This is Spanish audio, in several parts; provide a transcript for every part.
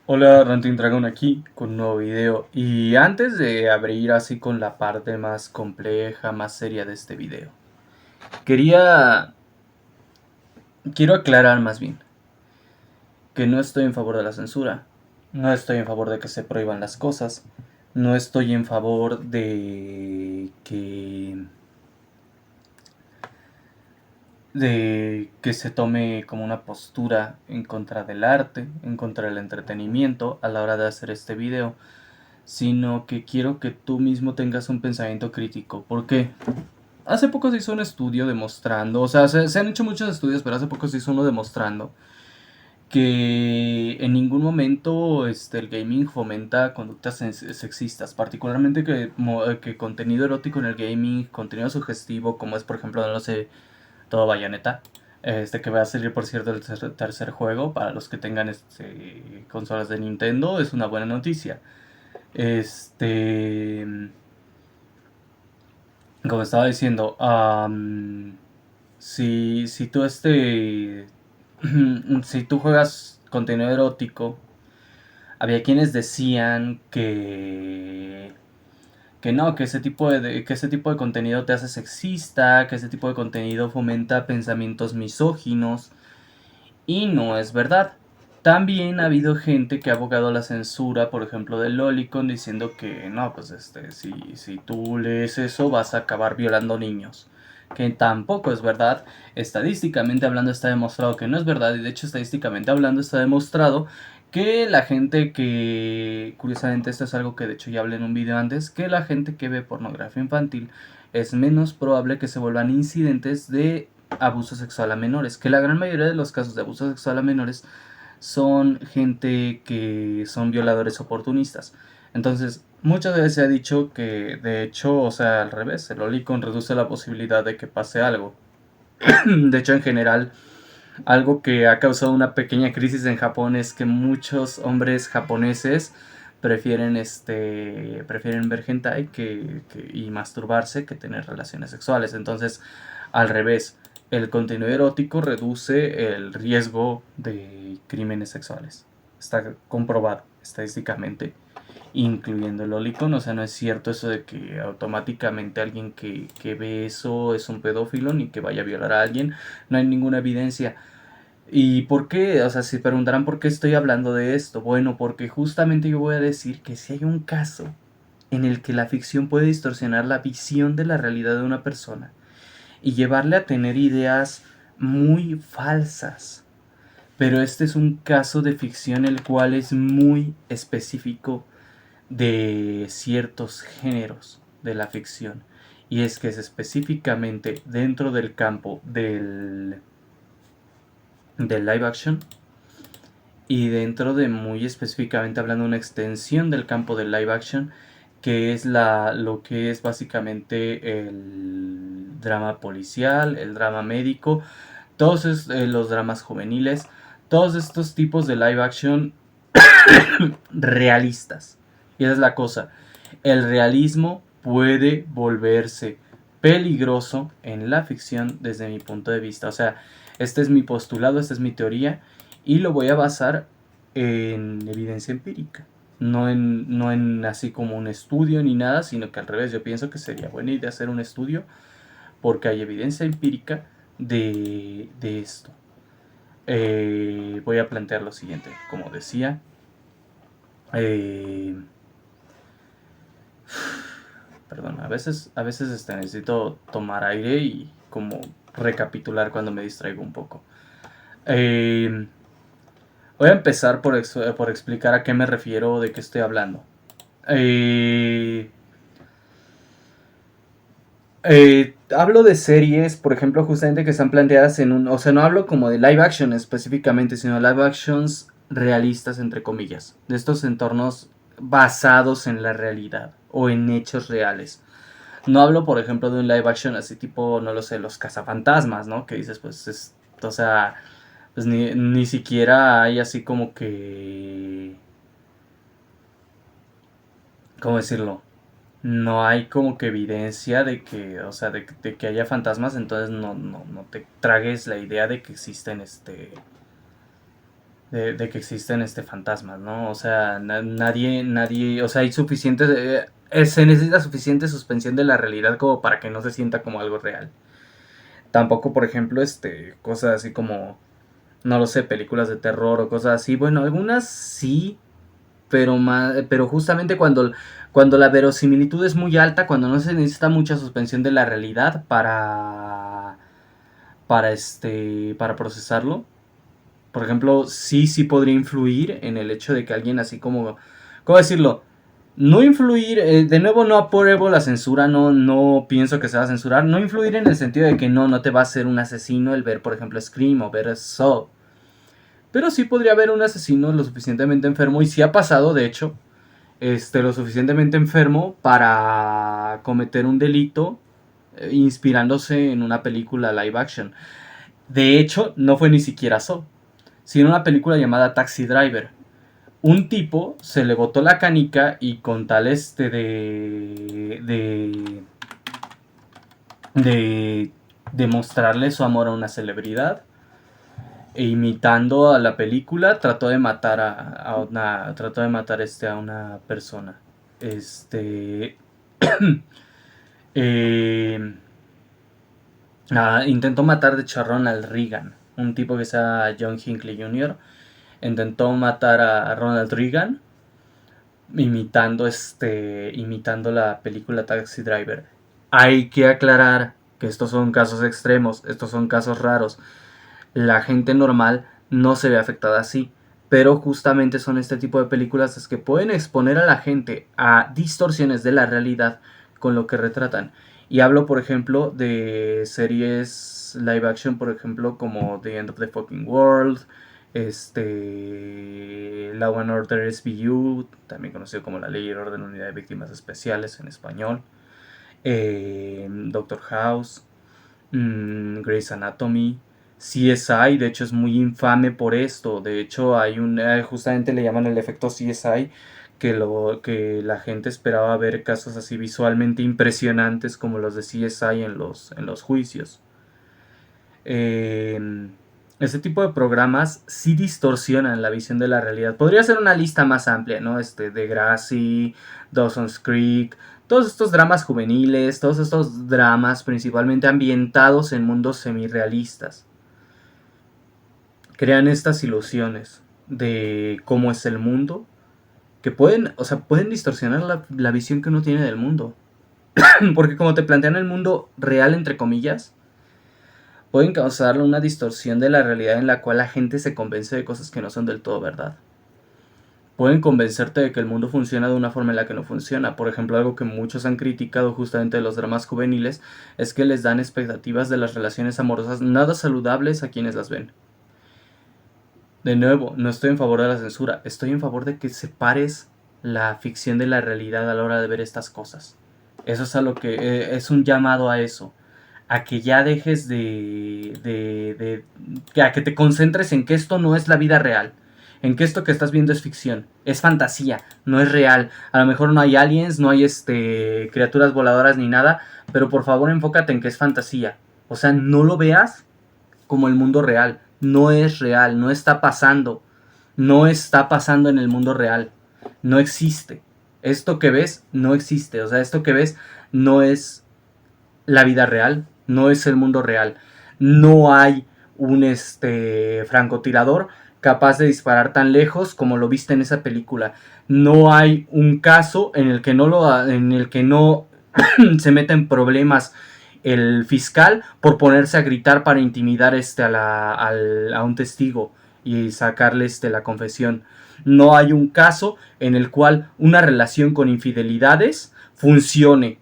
Hola, Ranting Dragon aquí con un nuevo video. Y antes de abrir así con la parte más compleja, más seria de este video, quería... quiero aclarar más bien que no estoy en favor de la censura. No estoy en favor de que se prohíban las cosas. No estoy en favor de que se tome como una postura en contra del arte, en contra del entretenimiento a la hora de hacer este video, sino que quiero que tú mismo tengas un pensamiento crítico. ¿Por qué? Hace poco se hizo un estudio demostrando, o sea, se han hecho muchos estudios, pero hace poco se hizo uno demostrando que en ningún momento el gaming fomenta conductas sexistas, particularmente que contenido erótico en el gaming, contenido sugestivo, como es por ejemplo, no sé, todo Bayonetta, que va a salir por cierto el tercer juego, para los que tengan consolas de Nintendo, es una buena noticia. Este, como estaba diciendo, si tú si tú juegas contenido erótico, había quienes decían que no, que ese tipo de contenido te hace sexista, que ese tipo de contenido fomenta pensamientos misóginos, y no es verdad. También ha habido gente que ha abogado la censura, por ejemplo, de Lolicon, diciendo que no, pues si tú lees eso vas a acabar violando niños. Que tampoco es verdad. Estadísticamente hablando está demostrado que no es verdad. Y de hecho, estadísticamente hablando está demostrado que la gente que, curiosamente esto es algo que de hecho ya hablé en un video antes, que la gente que ve pornografía infantil es menos probable que se vuelvan incidentes de abuso sexual a menores, que la gran mayoría de los casos de abuso sexual a menores son gente que son violadores oportunistas. Entonces, muchas veces se ha dicho que, de hecho, o sea, al revés, el Olicon reduce la posibilidad de que pase algo. De hecho, en general, algo que ha causado una pequeña crisis en Japón es que muchos hombres japoneses prefieren ver hentai y masturbarse que tener relaciones sexuales. Entonces, al revés, el contenido erótico reduce el riesgo de crímenes sexuales. Está comprobado estadísticamente, incluyendo el Olicon. O sea, no es cierto eso de que automáticamente alguien que ve eso es un pedófilo ni que vaya a violar a alguien. No hay ninguna evidencia. ¿Y por qué? O sea, se preguntarán por qué estoy hablando de esto. Bueno, porque justamente yo voy a decir que si hay un caso en el que la ficción puede distorsionar la visión de la realidad de una persona y llevarle a tener ideas muy falsas, pero este es un caso de ficción el cual es muy específico de ciertos géneros de la ficción, y es que es específicamente dentro del campo del live action, y dentro de, muy específicamente hablando, una extensión del campo del live action, que es lo que es básicamente el drama policial, el drama médico, los dramas juveniles, todos estos tipos de live action realistas. Y esa es la cosa, el realismo puede volverse peligroso en la ficción desde mi punto de vista. O sea, este es mi postulado, esta es mi teoría, y lo voy a basar en evidencia empírica. No en así como un estudio ni nada, sino que al revés, yo pienso que sería buena idea hacer un estudio porque hay evidencia empírica de esto. Voy a plantear lo siguiente, como decía. Eh, Perdón, a veces necesito tomar aire y como recapitular cuando me distraigo un poco. Eh, Voy a empezar por explicar a qué me refiero, de qué estoy hablando. Eh, Hablo de series, por ejemplo, justamente que están planteadas en un... O sea, no hablo como de live action específicamente, sino live actions realistas, entre comillas. De estos entornos basados en la realidad o en hechos reales. No hablo, por ejemplo, de un live action así tipo, no lo sé, los cazafantasmas, ¿no? Que dices, pues, o sea, pues ni siquiera hay así como que, ¿cómo decirlo? No hay como que evidencia de que, o sea, de que haya fantasmas, entonces no te tragues la idea de que existen de que existen fantasmas, ¿no? O sea, nadie, o sea, hay suficiente, se necesita suficiente suspensión de la realidad como para que no se sienta como algo real. Tampoco, por ejemplo, cosas así como, no lo sé, películas de terror o cosas así. Bueno, algunas sí, pero justamente cuando la verosimilitud es muy alta, cuando no se necesita mucha suspensión de la realidad para procesarlo. Por ejemplo, sí podría influir en el hecho de que alguien así como, ¿cómo decirlo? No influir, de nuevo no apruebo la censura, no pienso que se va a censurar, no influir en el sentido de que no te va a ser un asesino el ver, por ejemplo, Scream o ver Saw. Pero sí podría haber un asesino lo suficientemente enfermo, y sí ha pasado, de hecho, lo suficientemente enfermo para cometer un delito inspirándose en una película live action. De hecho, no fue ni siquiera Saw, sino una película llamada Taxi Driver. Un tipo se le botó la canica y con tal de mostrarle su amor a una celebridad, e imitando a la película trató de matar a una persona. Eh, Intentó matar de hecho a Ronald Reagan, un tipo que se llama John Hinckley Jr. Intentó matar a Ronald Reagan imitando la película Taxi Driver. Hay que aclarar que estos son casos extremos, estos son casos raros. La gente normal no se ve afectada así, pero justamente son este tipo de películas las que pueden exponer a la gente a distorsiones de la realidad con lo que retratan. Y hablo, por ejemplo, de series live action, por ejemplo, como The End of the Fucking World, Law and Order SVU, también conocido como La Ley y el Orden, Unidad de Víctimas Especiales en español, Doctor House, Grey's Anatomy, CSI. De hecho es muy infame por esto. De hecho hay justamente le llaman el efecto CSI, que la gente esperaba ver casos así visualmente impresionantes como los de CSI en los juicios. Este tipo de programas sí distorsionan la visión de la realidad. Podría ser una lista más amplia, ¿no? Degrassi, Dawson's Creek, todos estos dramas juveniles, todos estos dramas principalmente ambientados en mundos semirrealistas, crean estas ilusiones de cómo es el mundo, que pueden distorsionar la visión que uno tiene del mundo. Porque como te plantean el mundo real, entre comillas, pueden causar una distorsión de la realidad en la cual la gente se convence de cosas que no son del todo verdad. Pueden convencerte de que el mundo funciona de una forma en la que no funciona. Por ejemplo, algo que muchos han criticado justamente de los dramas juveniles es que les dan expectativas de las relaciones amorosas nada saludables a quienes las ven. De nuevo, no estoy en favor de la censura, estoy en favor de que separes la ficción de la realidad a la hora de ver estas cosas. Eso es a lo que es un llamado a eso, a que ya dejes a que te concentres en que esto no es la vida real, en que esto que estás viendo es ficción, es fantasía, no es real. A lo mejor no hay aliens, no hay criaturas voladoras ni nada, pero por favor enfócate en que es fantasía. O sea, no lo veas como el mundo real, no es real, no está pasando en el mundo real, no existe. Esto que ves no existe, o sea, esto que ves no es la vida real, no es el mundo real. No hay un francotirador capaz de disparar tan lejos como lo viste en esa película. No hay un caso en el que no se meta en problemas el fiscal por ponerse a gritar para intimidar a un testigo y sacarle la confesión. No hay un caso en el cual una relación con infidelidades funcione.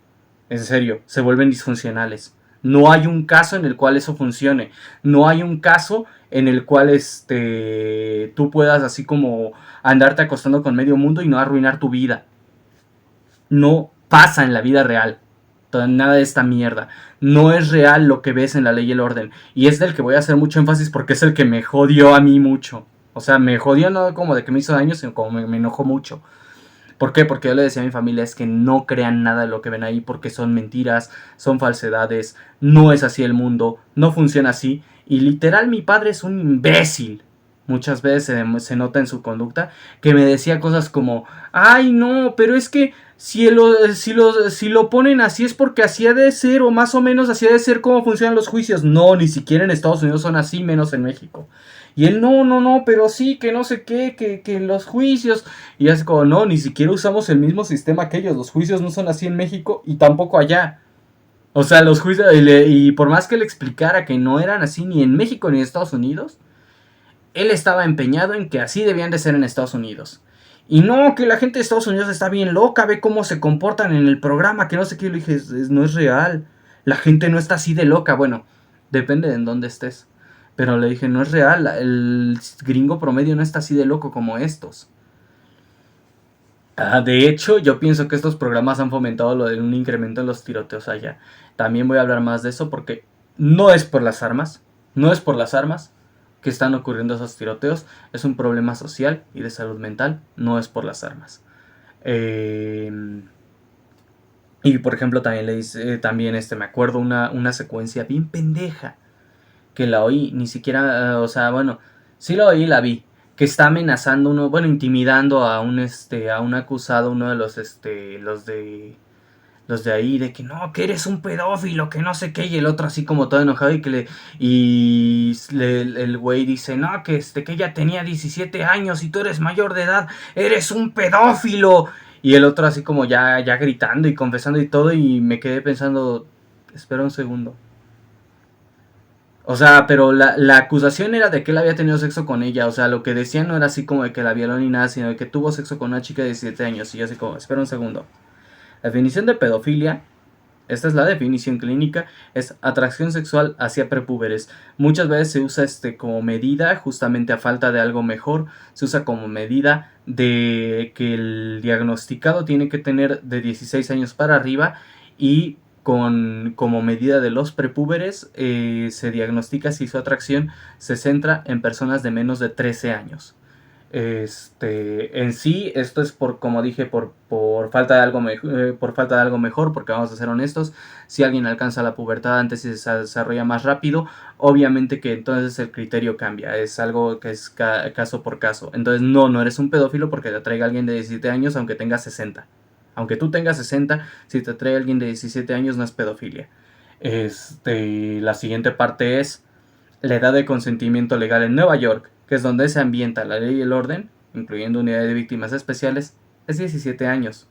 En serio, se vuelven disfuncionales. No hay un caso en el cual eso funcione. No hay un caso en el cual tú puedas así como andarte acostando con medio mundo y no arruinar tu vida. No pasa en la vida real. Nada de esta mierda. No es real lo que ves en La Ley y el Orden. Y es del que voy a hacer mucho énfasis porque es el que me jodió a mí mucho. O sea, me jodió no como de que me hizo daño, sino como me enojó mucho. ¿Por qué? Porque yo le decía a mi familia es que no crean nada de lo que ven ahí porque son mentiras, son falsedades, no es así el mundo, no funciona así. Y literal mi padre es un imbécil. muchas veces se nota en su conducta, que me decía cosas como, ay no, pero es que si lo ponen así es porque así ha de ser, o más o menos así ha de ser cómo funcionan los juicios. No, ni siquiera en Estados Unidos son así, menos en México. Y él, no, no, no, pero sí, que no sé qué, que los juicios. Y es como, no, ni siquiera usamos el mismo sistema que ellos. Los juicios no son así en México y tampoco allá. O sea, los juicios, y por más que le explicara que no eran así ni en México ni en Estados Unidos, él estaba empeñado en que así debían de ser en Estados Unidos. Y no, que la gente de Estados Unidos está bien loca, ve cómo se comportan en el programa, que no sé qué. Le dije, no es real. La gente no está así de loca. Bueno, depende de en dónde estés. Pero le dije, no es real. El gringo promedio no está así de loco como estos. De hecho, yo pienso que estos programas han fomentado lo de un incremento en los tiroteos allá. También voy a hablar más de eso porque no es por las armas. No es por las armas que están ocurriendo esos tiroteos. Es un problema social y de salud mental. No es por las armas. Y por ejemplo, también le dice, me acuerdo una secuencia bien pendeja que la oí, ni siquiera, o sea, bueno, sí la oí y la vi, que está amenazando uno, bueno, intimidando a un acusado, uno de los de ahí, de que no, que eres un pedófilo, que no sé qué, y el otro así como todo enojado el güey dice, no, que ella tenía 17 años y tú eres mayor de edad, eres un pedófilo. Y el otro así como ya gritando y confesando y todo, y me quedé pensando, espera un segundo. O sea, pero la acusación era de que él había tenido sexo con ella. O sea, lo que decían no era así como de que la violó ni nada, sino de que tuvo sexo con una chica de 17 años. Y yo así como, espera un segundo. La definición de pedofilia, esta es la definición clínica, es atracción sexual hacia prepúberes. Muchas veces se usa como medida, justamente a falta de algo mejor, se usa como medida de que el diagnosticado tiene que tener de 16 años para arriba y como medida de los prepúberes se diagnostica si su atracción se centra en personas de menos de 13 años. En sí, esto es por, como dije, por falta de algo mejor, porque vamos a ser honestos, si alguien alcanza la pubertad antes y se desarrolla más rápido, obviamente que entonces el criterio cambia, es algo que es caso por caso. Entonces no eres un pedófilo porque te atraiga alguien de 17 años aunque tengas 60. Aunque tú tengas 60, si te atrae alguien de 17 años no es pedofilia. La siguiente parte es la edad de consentimiento legal en Nueva York, que es donde se ambienta la ley y el orden, incluyendo unidades de víctimas especiales, es 17 años.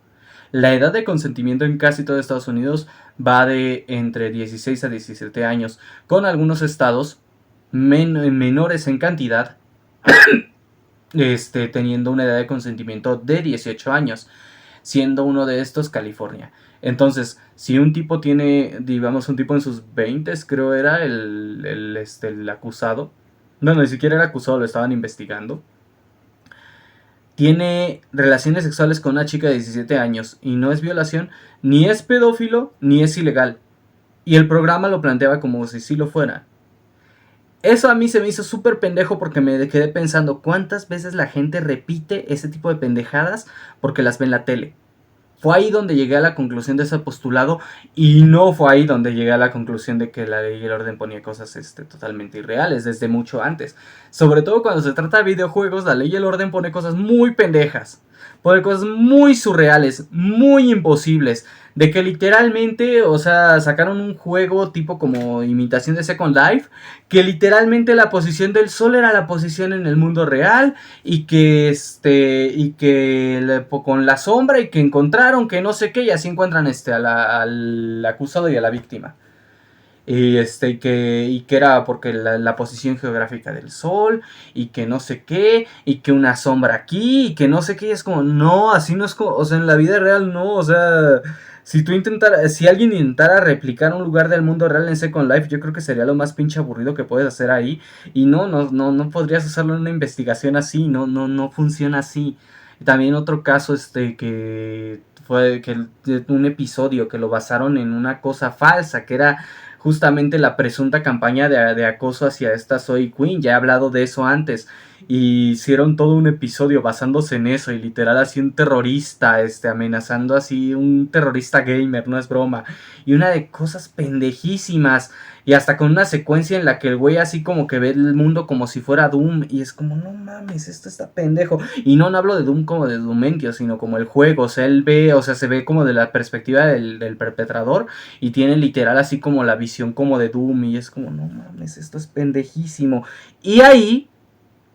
La edad de consentimiento en casi todo Estados Unidos va de entre 16 a 17 años, con algunos estados menores en cantidad, teniendo una edad de consentimiento de 18 años, siendo uno de estos California. Entonces, si un tipo tiene, digamos, un tipo en sus 20, creo era el acusado, no, ni siquiera era acusado, lo estaban investigando, tiene relaciones sexuales con una chica de 17 años y no es violación, ni es pedófilo, ni es ilegal. Y el programa lo planteaba como si sí lo fuera. Eso a mí se me hizo súper pendejo porque me quedé pensando cuántas veces la gente repite ese tipo de pendejadas porque las ve en la tele. Fue ahí donde llegué a la conclusión de ese postulado y no fue ahí donde llegué a la conclusión de que la ley y el orden ponía cosas totalmente irreales desde mucho antes. Sobre todo cuando se trata de videojuegos, la ley y el orden pone cosas muy pendejas. Pone cosas muy surreales, muy imposibles. De que literalmente, o sea, sacaron un juego tipo como imitación de Second Life, que literalmente la posición del sol era la posición en el mundo real y que con la sombra y que encontraron que no sé qué y así encuentran al acusado y a la víctima. Y que era porque la posición geográfica del sol y que no sé qué y que una sombra aquí y que no sé qué, y es como, no, así no es como, o sea, en la vida real no, o sea, si alguien intentara replicar un lugar del mundo real en Second Life, yo creo que sería lo más pinche aburrido que puedes hacer ahí. Y no podrías usarlo en una investigación así, no funciona así. También otro caso, que fue un episodio que lo basaron en una cosa falsa, que era justamente la presunta campaña de acoso hacia esta Zoe Quinn. Ya he hablado de eso antes. Y hicieron todo un episodio basándose en eso. Y literal así un terrorista, amenazando así un terrorista gamer, no es broma. Y una de cosas pendejísimas. Y hasta con una secuencia en la que el güey así como que ve el mundo como si fuera Doom. Y es como, no mames, esto está pendejo. Y no hablo de Doom como de Doomenkio, sino como el juego. O sea, él ve, o sea, se ve como de la perspectiva del perpetrador. Y tiene literal así como la visión como de Doom. Y es como, no mames, esto es pendejísimo. Y ahí,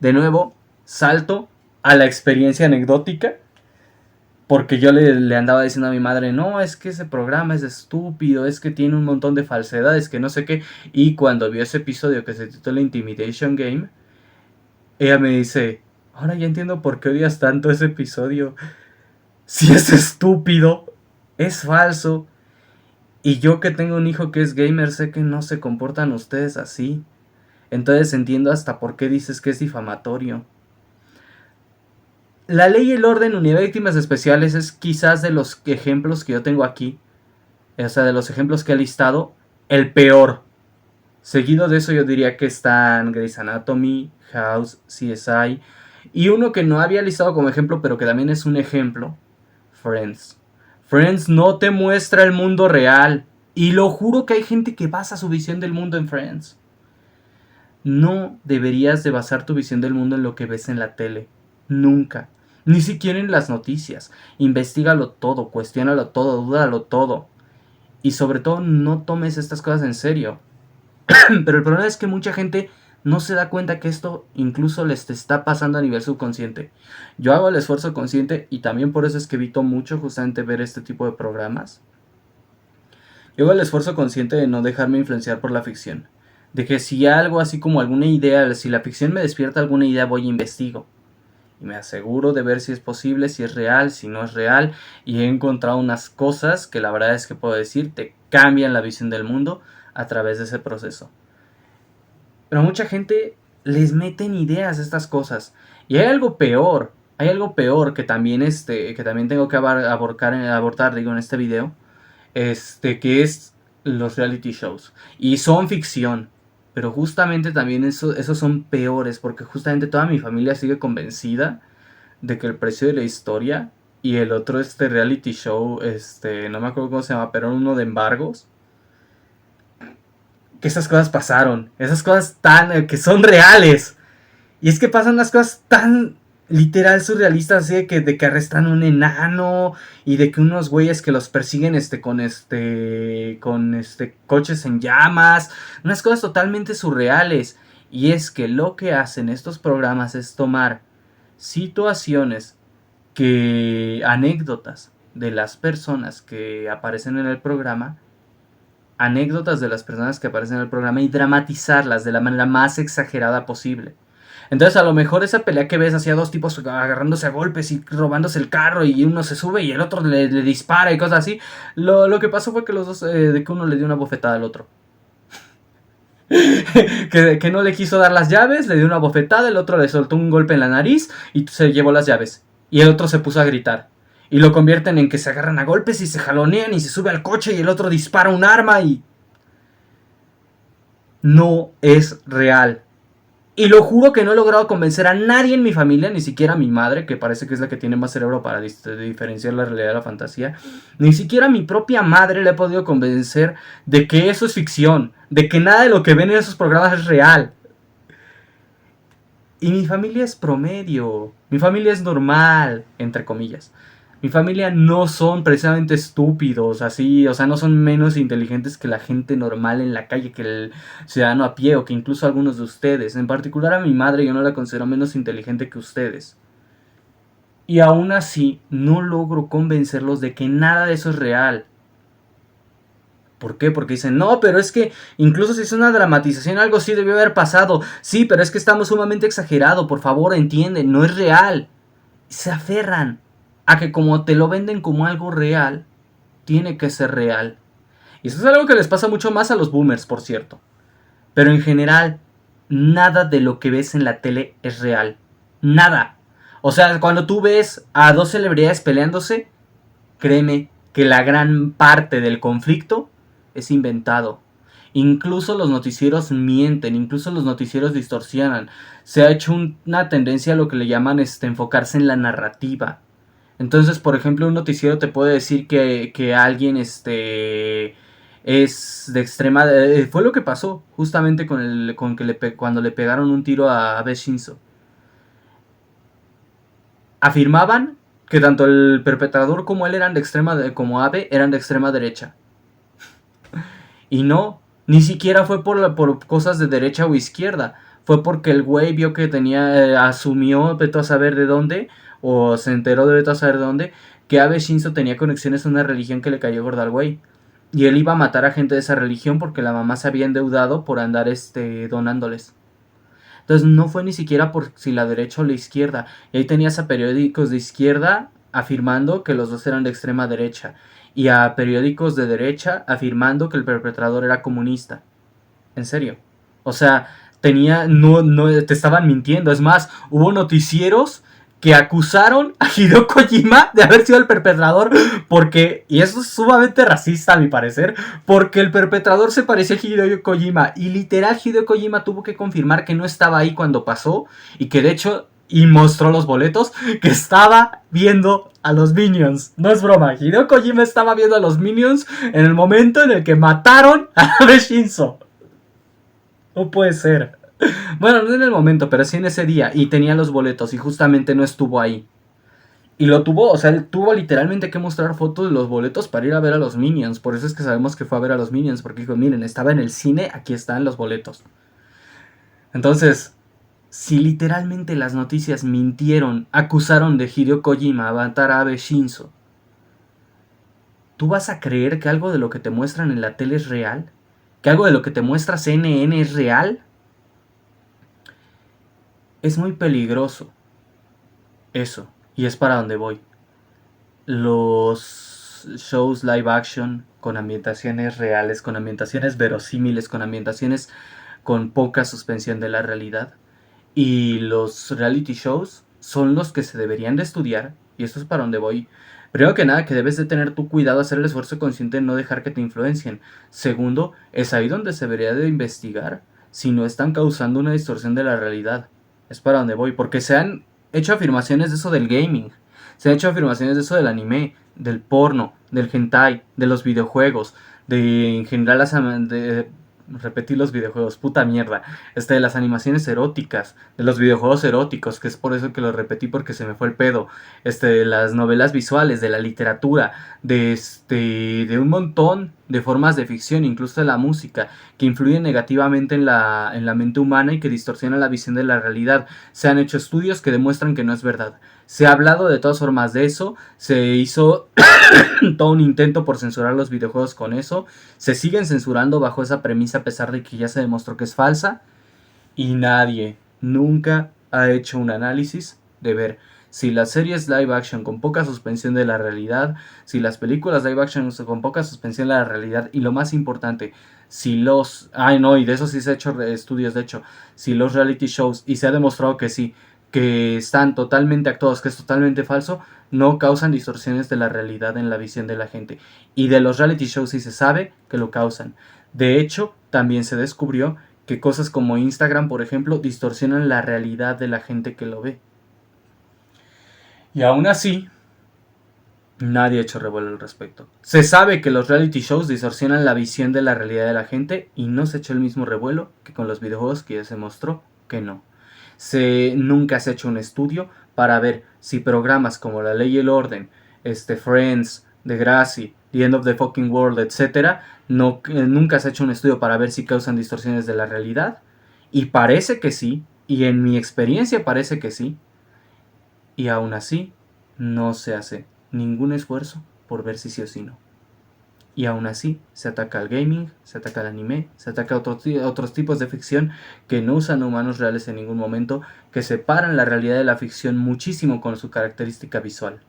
de nuevo, salto a la experiencia anecdótica. Porque yo le andaba diciendo a mi madre, no, es que ese programa es estúpido, es que tiene un montón de falsedades, que no sé qué. Y cuando vio ese episodio que se titula Intimidation Game, ella me dice, ahora ya entiendo por qué odias tanto ese episodio. Si es estúpido, es falso. Y yo que tengo un hijo que es gamer, sé que no se comportan ustedes así. Entonces entiendo hasta por qué dices que es difamatorio. La ley y el orden unidad de víctimas especiales es quizás de los ejemplos que yo tengo aquí. O sea, de los ejemplos que he listado, el peor. Seguido de eso yo diría que están Grey's Anatomy, House, CSI. Y uno que no había listado como ejemplo, pero que también es un ejemplo, Friends. Friends no te muestra el mundo real. Y lo juro que hay gente que basa su visión del mundo en Friends. No deberías de basar tu visión del mundo en lo que ves en la tele. Nunca. Ni siquiera en las noticias. Investígalo todo, cuestiónalo todo, dúdalo todo. Y sobre todo no tomes estas cosas en serio. Pero el problema es que mucha gente no se da cuenta que esto incluso les está pasando a nivel subconsciente. Yo hago el esfuerzo consciente y también por eso es que evito mucho justamente ver este tipo de programas. Yo hago el esfuerzo consciente de no dejarme influenciar por la ficción. De que si algo así como alguna idea, si la ficción me despierta alguna idea, voy e investigo. Y me aseguro de ver si es posible, si es real, si no es real. Y he encontrado unas cosas que la verdad es que puedo decir te cambian la visión del mundo a través de ese proceso. Pero a mucha gente les meten ideas estas cosas. Y hay algo peor. Hay algo peor que también, que también tengo que abordar digo, en este video. Que es los reality shows. Y son ficción. Pero justamente también esos son peores. Porque justamente toda mi familia sigue convencida de que El Precio de la Historia y el otro reality show, no me acuerdo cómo se llama, pero uno de embargos, que esas cosas pasaron, esas cosas que son reales. Y es que pasan las cosas tan literal surrealistas, así de que arrestan un enano y de que unos güeyes que los persiguen con coches en llamas, unas cosas totalmente surreales. Y es que lo que hacen estos programas es tomar situaciones anécdotas de las personas que aparecen en el programa, y dramatizarlas de la manera más exagerada posible. Entonces a lo mejor esa pelea que ves hacía dos tipos agarrándose a golpes y robándose el carro y uno se sube y el otro le dispara y cosas así. Lo que pasó fue que los dos, de que uno le dio una bofetada al otro. que no le quiso dar las llaves, le dio una bofetada, el otro le soltó un golpe en la nariz y se llevó las llaves. Y el otro se puso a gritar. Y lo convierten en que se agarran a golpes y se jalonean y se sube al coche y el otro dispara un arma y... No es real. Y lo juro que no he logrado convencer a nadie en mi familia, ni siquiera a mi madre, que parece que es la que tiene más cerebro para diferenciar la realidad de la fantasía. Ni siquiera a mi propia madre le he podido convencer de que eso es ficción, de que nada de lo que ven en esos programas es real. Y mi familia es promedio, mi familia es normal, entre comillas. Mi familia no son precisamente estúpidos, así, o sea, no son menos inteligentes que la gente normal en la calle, que el ciudadano a pie o que incluso algunos de ustedes. En particular a mi madre yo no la considero menos inteligente que ustedes. Y aún así no logro convencerlos de que nada de eso es real. ¿Por qué? Porque dicen, no, pero es que incluso si es una dramatización, algo sí debió haber pasado. Sí, pero es que estamos sumamente exagerado, por favor, entienden, no es real. Se aferran a que como te lo venden como algo real, tiene que ser real. Y eso es algo que les pasa mucho más a los boomers, por cierto. Pero en general, nada de lo que ves en la tele es real. Nada. O sea, cuando tú ves a dos celebridades peleándose, créeme que la gran parte del conflicto es inventado. Incluso los noticieros mienten, incluso los noticieros distorsionan. Se ha hecho una tendencia a lo que le llaman enfocarse en la narrativa. Entonces, por ejemplo, un noticiero te puede decir que alguien es de extrema... fue lo que pasó justamente cuando le pegaron un tiro a Abe Shinzo. Afirmaban que tanto el perpetrador como él eran de como Abe eran de extrema derecha. Y no, ni siquiera fue por cosas de derecha o izquierda. Fue porque el güey vio que asumió, vete a saber de dónde, o se enteró de vete a saber de dónde, que Abe Shinzo tenía conexiones a una religión que le cayó gorda al güey. Y él iba a matar a gente de esa religión porque la mamá se había endeudado por andar donándoles. Entonces no fue ni siquiera por si la derecha o la izquierda. Y ahí tenías a periódicos de izquierda afirmando que los dos eran de extrema derecha. Y a periódicos de derecha afirmando que el perpetrador era comunista. En serio. O sea, no, te estaban mintiendo. Es más, hubo noticieros que acusaron a Hideo Kojima de haber sido el perpetrador porque, y eso es sumamente racista a mi parecer, porque el perpetrador se parecía a Hideo Kojima y literal Hideo Kojima tuvo que confirmar que no estaba ahí cuando pasó y que de hecho, y mostró los boletos, que estaba viendo a los Minions. No es broma, Hideo Kojima estaba viendo a los Minions en el momento en el que mataron a Abe Shinzo. No puede ser. Bueno, no en el momento, pero sí en ese día. Y tenía los boletos y justamente no estuvo ahí. Y lo tuvo, o sea, él tuvo literalmente que mostrar fotos de los boletos para ir a ver a los Minions. Por eso es que sabemos que fue a ver a los Minions. Porque dijo, miren, estaba en el cine, aquí están los boletos. Entonces, si literalmente las noticias mintieron, acusaron de Hideo Kojima a matar a Abe Shinzo, ¿tú vas a creer que algo de lo que te muestran en la tele es real? ¿Que algo de lo que te muestra CNN es real? Es muy peligroso eso, y es para donde voy. Los shows live action con ambientaciones reales, con ambientaciones verosímiles, con ambientaciones con poca suspensión de la realidad, y los reality shows son los que se deberían de estudiar, y esto es para donde voy. Primero que nada, que debes de tener tu cuidado, hacer el esfuerzo consciente de no dejar que te influencien. Segundo, es ahí donde se debería de investigar si no están causando una distorsión de la realidad. Es para donde voy, porque se han hecho afirmaciones de eso del gaming, se han hecho afirmaciones de eso del anime, del porno, del hentai, de los videojuegos, de en general repetir los videojuegos, puta mierda, de las animaciones eróticas, de los videojuegos eróticos, que es por eso que lo repetí porque se me fue el pedo, de las novelas visuales, de la literatura, de un montón de formas de ficción, incluso de la música, que influyen negativamente en la mente humana y que distorsionan la visión de la realidad. Se han hecho estudios que demuestran que no es verdad. Se ha hablado de todas formas de eso, se hizo todo un intento por censurar los videojuegos con eso, se siguen censurando bajo esa premisa a pesar de que ya se demostró que es falsa, y nadie nunca ha hecho un análisis de ver si las series live action con poca suspensión de la realidad, si las películas live action con poca suspensión de la realidad, y lo más importante, si los... Ay no, y de eso sí se ha hecho estudios, de hecho, si los reality shows, y se ha demostrado que sí, que están totalmente actuados, que es totalmente falso, no causan distorsiones de la realidad en la visión de la gente. Y de los reality shows sí se sabe que lo causan. De hecho, también se descubrió que cosas como Instagram, por ejemplo, distorsionan la realidad de la gente que lo ve. Y aún así, nadie ha hecho revuelo al respecto. Se sabe que los reality shows distorsionan la visión de la realidad de la gente y no se echó el mismo revuelo que con los videojuegos, que ya se mostró que no. Nunca se ha hecho un estudio para ver si programas como La Ley y el Orden, Friends, Degrassi, The End of the Fucking World, etc., nunca se ha hecho un estudio para ver si causan distorsiones de la realidad. Y parece que sí, y en mi experiencia parece que sí. Y aún así, no se hace ningún esfuerzo por ver si sí o si no. Y aún así, se ataca al gaming, se ataca al anime, se ataca a otros tipos de ficción que no usan humanos reales en ningún momento, que separan la realidad de la ficción muchísimo con su característica visual.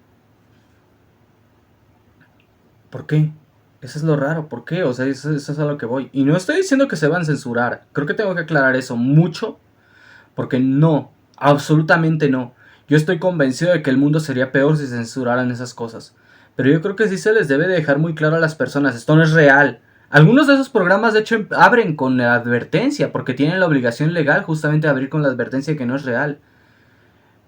¿Por qué? Eso es lo raro, ¿por qué? O sea, eso es a lo que voy. Y no estoy diciendo que se van a censurar, creo que tengo que aclarar eso mucho, porque no, absolutamente no. Yo estoy convencido de que el mundo sería peor si censuraran esas cosas. Pero yo creo que sí se les debe dejar muy claro a las personas, esto no es real. Algunos de esos programas de hecho abren con la advertencia, porque tienen la obligación legal justamente de abrir con la advertencia de que no es real.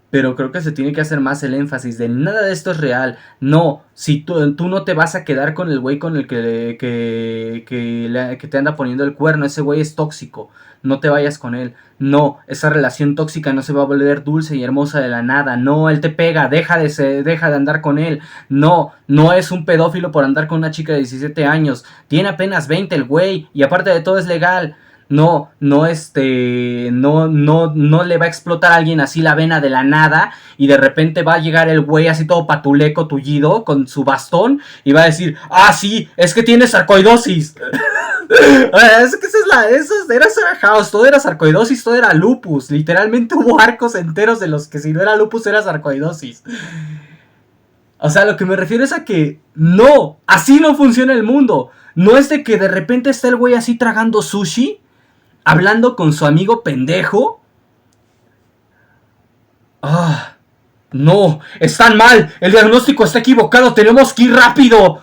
pero creo que se tiene que hacer más el énfasis de nada de esto es real. No, si tú no te vas a quedar con el güey con el que te anda poniendo el cuerno, ese güey es tóxico, no te vayas con él. No, esa relación tóxica no se va a volver dulce y hermosa de la nada. No, él te pega, deja de andar con él. No, no es un pedófilo por andar con una chica de 17 años. Tiene apenas 20 el güey y aparte de todo es legal. No, no, no le va a explotar a alguien así la vena de la nada y de repente va a llegar el güey así todo patuleco, tullido, con su bastón y va a decir, ah, sí, es que tiene sarcoidosis. Es que eso era Sarah House, todo era sarcoidosis, todo era lupus. Literalmente hubo arcos enteros de los que si no era lupus era sarcoidosis. O sea, lo que me refiero es a que no, así no funciona el mundo. No es de que de repente está el güey así tragando sushi, hablando con su amigo pendejo. Ah, no, están mal, el diagnóstico está equivocado, tenemos que ir rápido.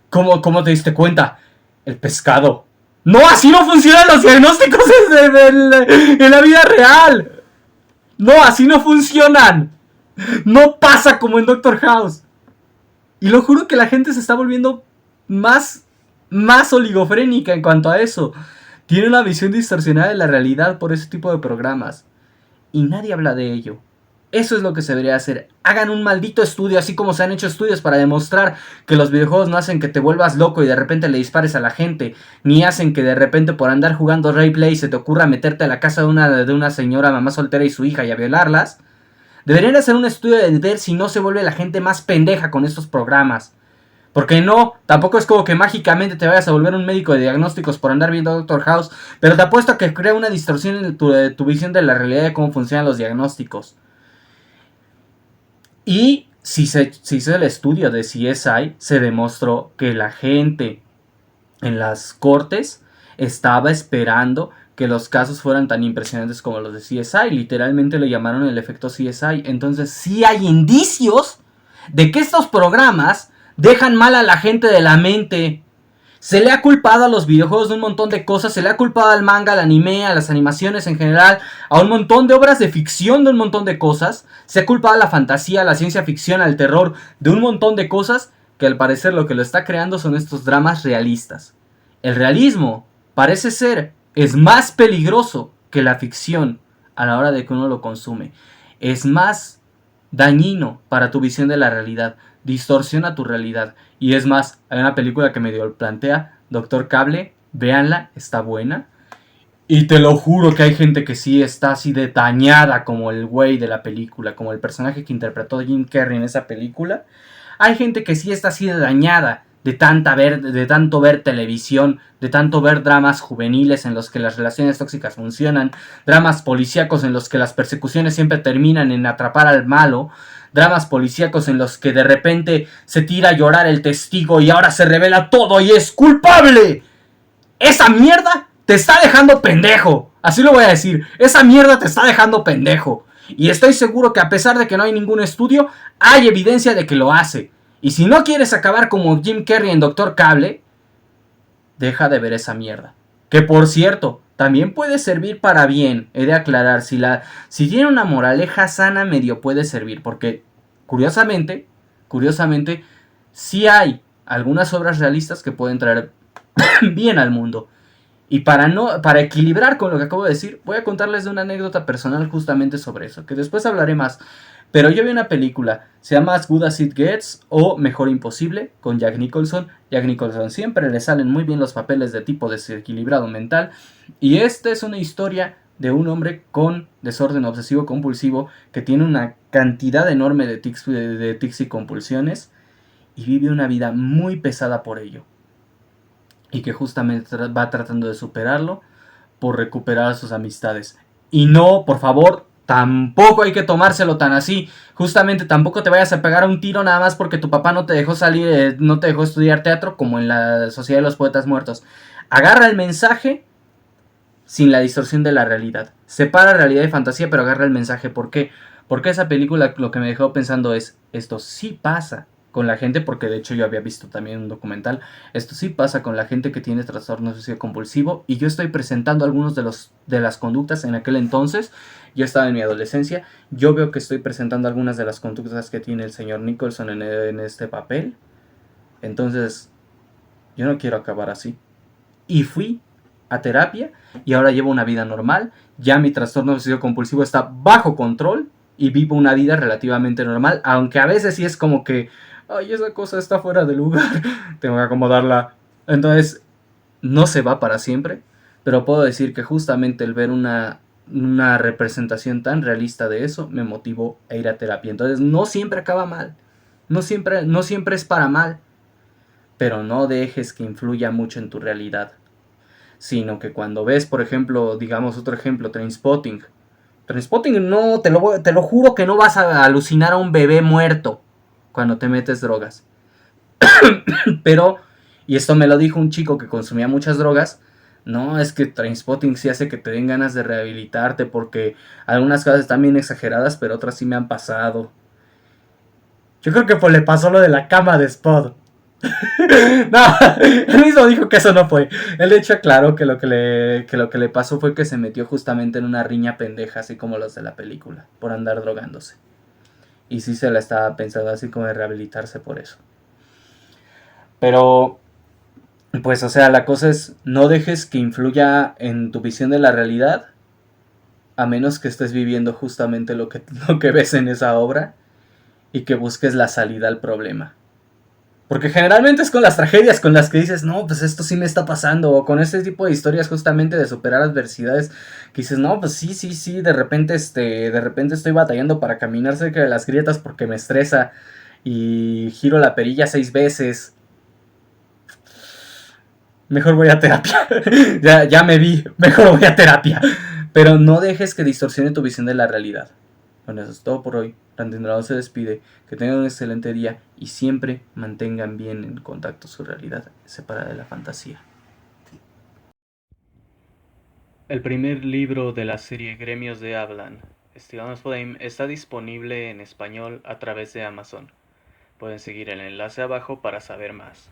¿Cómo te diste cuenta? El pescado. No, así no funcionan los diagnósticos en la vida real. No, así no funcionan. No pasa como en Doctor House. Y lo juro que la gente se está volviendo más oligofrénica en cuanto a eso. Tiene una visión distorsionada de la realidad por ese tipo de programas. Y nadie habla de ello. Eso es lo que se debería hacer. Hagan un maldito estudio, así como se han hecho estudios para demostrar que los videojuegos no hacen que te vuelvas loco y de repente le dispares a la gente, ni hacen que de repente por andar jugando Rayplay se te ocurra meterte a la casa de una señora mamá soltera y su hija y a violarlas. Deberían hacer un estudio de ver si no se vuelve la gente más pendeja con estos programas. Porque no, tampoco es como que mágicamente te vayas a volver un médico de diagnósticos por andar viendo Doctor House, pero te apuesto a que crea una distorsión en tu visión de la realidad de cómo funcionan los diagnósticos. Y si se hizo el estudio de CSI, se demostró que la gente en las cortes estaba esperando que los casos fueran tan impresionantes como los de CSI. Literalmente le llamaron el efecto CSI. Entonces sí hay indicios de que estos programas dejan mal a la gente de la mente. Se le ha culpado a los videojuegos de un montón de cosas, se le ha culpado al manga, al anime, a las animaciones en general, a un montón de obras de ficción de un montón de cosas. Se ha culpado a la fantasía, a la ciencia ficción, al terror, de un montón de cosas que al parecer lo que lo está creando son estos dramas realistas. El realismo, parece ser, es más peligroso que la ficción a la hora de que uno lo consume. Es más dañino para tu visión de la realidad, distorsiona tu realidad. Y es más, hay una película que medio plantea, Doctor Cable, véanla, está buena. Y te lo juro que hay gente que sí está así de dañada como el güey de la película, como el personaje que interpretó Jim Carrey en esa película. Hay gente que sí está así de dañada de tanto ver televisión, de tanto ver dramas juveniles en los que las relaciones tóxicas funcionan, dramas policíacos en los que las persecuciones siempre terminan en atrapar al malo, dramas policíacos en los que de repente se tira a llorar el testigo y ahora se revela todo y es culpable. Esa mierda te está dejando pendejo. Así lo voy a decir. Esa mierda te está dejando pendejo. Y estoy seguro que a pesar de que no hay ningún estudio, hay evidencia de que lo hace. Y si no quieres acabar como Jim Carrey en Doctor Cable, deja de ver esa mierda. Que por cierto, también puede servir para bien. He de aclarar, si tiene una moraleja sana, medio puede servir. Porque, curiosamente, sí hay algunas obras realistas que pueden traer bien al mundo. Y para equilibrar con lo que acabo de decir, voy a contarles de una anécdota personal justamente sobre eso, que después hablaré más. Pero yo vi una película, se llama As Good As It Gets o Mejor Imposible, con Jack Nicholson. Jack Nicholson siempre le salen muy bien los papeles de tipo desequilibrado mental. Y esta es una historia de un hombre con desorden obsesivo compulsivo que tiene una cantidad enorme de tics y compulsiones y vive una vida muy pesada por ello. Y que justamente va tratando de superarlo por recuperar a sus amistades. Y no, por favor, tampoco hay que tomárselo tan así. Justamente tampoco te vayas a pegar a un tiro nada más porque tu papá no te dejó salir, no te dejó estudiar teatro como en la Sociedad de los Poetas Muertos. Agarra el mensaje sin la distorsión de la realidad. Separa realidad y fantasía, pero agarra el mensaje. ¿Por qué? Porque esa película lo que me dejó pensando es, esto sí pasa. con la gente, porque de hecho yo había visto también un documental. Esto sí pasa con la gente que tiene trastorno obsesivo compulsivo, y yo estoy presentando algunos de las conductas en aquel entonces. Yo estaba en mi adolescencia, yo veo que estoy presentando algunas de las conductas que tiene el señor Nicholson en este papel. Entonces, yo no quiero acabar así. Y fui a terapia y ahora llevo una vida normal. Ya mi trastorno obsesivo compulsivo está bajo control y vivo una vida relativamente normal, aunque a veces sí es como que, ay, esa cosa está fuera de lugar, tengo que acomodarla. Entonces, no se va para siempre, pero puedo decir que justamente el ver una representación tan realista de eso me motivó a ir a terapia. Entonces, no siempre acaba mal, no siempre es para mal, pero no dejes que influya mucho en tu realidad, sino que cuando ves, por ejemplo, digamos otro ejemplo, Trainspotting. Trainspotting no, te lo juro que no vas a alucinar a un bebé muerto cuando te metes drogas. Pero, y esto me lo dijo un chico que consumía muchas drogas, no, es que Trainspotting sí hace que te den ganas de rehabilitarte, porque algunas cosas están bien exageradas, pero otras sí me han pasado. Yo creo que pues le pasó lo de la cama de Spot. No, él mismo dijo que eso no fue. Él de hecho aclaró que lo que le pasó fue que se metió justamente en una riña pendeja, así como los de la película, por andar drogándose. Y sí se la estaba pensando así como de rehabilitarse por eso. Pero, pues, o sea, la cosa es, no dejes que influya en tu visión de la realidad, a menos que estés viviendo justamente lo que ves en esa obra y que busques la salida al problema. Porque generalmente es con las tragedias con las que dices, no, pues esto sí me está pasando. O con este tipo de historias justamente de superar adversidades. Que dices, no, pues sí, sí, sí, de repente estoy batallando para caminar cerca de las grietas porque me estresa. Y giro la perilla 6 veces. Mejor voy a terapia. Ya me vi, mejor voy a terapia. Pero no dejes que distorsione tu visión de la realidad. Bueno, eso es todo por hoy. Rantindrado se despide. Que tengan un excelente día y siempre mantengan bien en contacto su realidad separada de la fantasía. El primer libro de la serie Gremios de Hablan, Estigma's Flame, está disponible en español a través de Amazon. Pueden seguir el enlace abajo para saber más.